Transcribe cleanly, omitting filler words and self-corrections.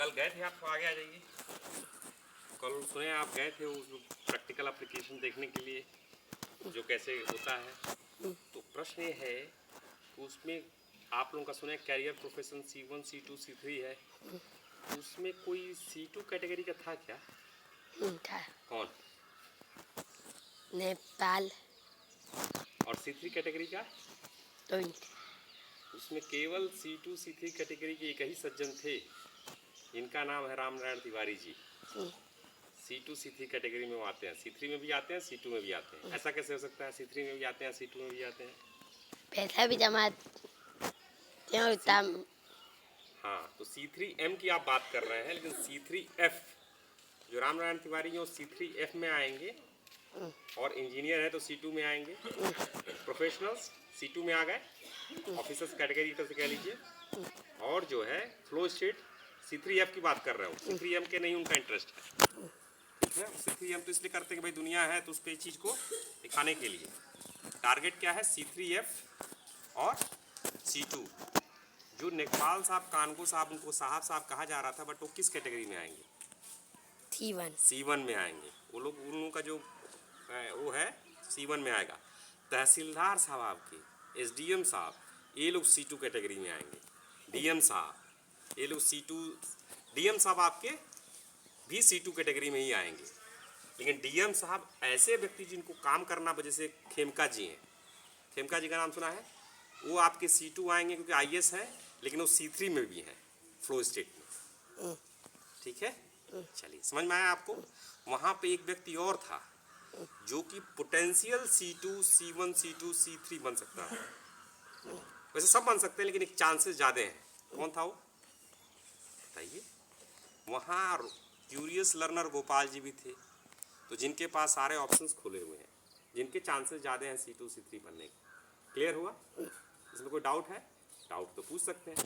कल गए थे आप, आगे आ जाइए। कल सुने आप गए थे उस प्रैक्टिकल एप्लीकेशन देखने के लिए जो कैसे होता है। तो प्रश्न ये है कि उसमें आप लोगों का सुने career profession C1 C2 C3 है, तो उसमें कोई C2 कैटेगरी का था क्या? था। कौन? नेपाल। और C3 कैटेगरी का? तो उसमें केवल C2 C3 कैटेगरी के एक ही सज्जन थे, इनका नाम है Ramnarayan Tiwari ji. C2 C3 category में वो आते हैं, C3 में भी आते हैं, C2 में भी आते हैं। ऐसा कैसे हो सकता है? C3 में भी आते हैं, C2 में भी आते हैं। पैसा भी जमा हाँ, तो C3M की आप बात कर रहे हैं, लेकिन C3F जो रामनारायण तिवारी हैं वो C3F में आएंगे, और इंजीनियर है तो C2 में आएंगे, प्रोफेशनल्स C2 में आ गए, ऑफिसर्स कैटेगरी से कह लीजिए, और जो है फ्लो स्टेट C3F की बात कर रहे हो। C3M के नहीं उनका इंटरेस्ट है, ठीक है। C3M तो इसलिए करते हैं कि भाई दुनिया है तो उस पर चीज़ को दिखाने के लिए। टारगेट क्या है? C3F और C2। जो नेकपाल साहब, कानगो साहब, उनको साहब कहा जा रहा था, बट वो किस कैटेगरी में आएंगे? C1 में आएंगे। वो लोग, उन लोगों का जो वो है C1 में आएगा। तहसीलदार साहब आपके, SDM साहब, ये लोग C2 कैटेगरी में आएंगे। DM साहब, ये लोग C2, DM साहब आपके भी C2 कैटेगरी में ही आएंगे। लेकिन DM साहब ऐसे व्यक्ति जिनको काम करना, जैसे खेमका जी हैं, खेमका जी का नाम सुना है, वो आपके C2 आएंगे क्योंकि IS है, लेकिन वो C3 में भी है, फ्लो स्टेट में, ठीक है। चलिए, समझ में आया आपको? वहाँ पे एक व्यक्ति और था जो कि potential C2 C1 C2 C3 बन सकता है। वैसे सब बन सकते हैं, लेकिन एक चांसेस ज़्यादा हैं। कौन था वो, बताइए? वहाँ क्यूरियस लर्नर गोपाल जी भी थे, तो जिनके पास सारे ऑप्शंस खुले हुए हैं, जिनके चांसेस ज़्यादा हैं C2 C3 बनने के। क्लियर हुआ? इसमें कोई डाउट है? डाउट तो पूछ सकते हैं।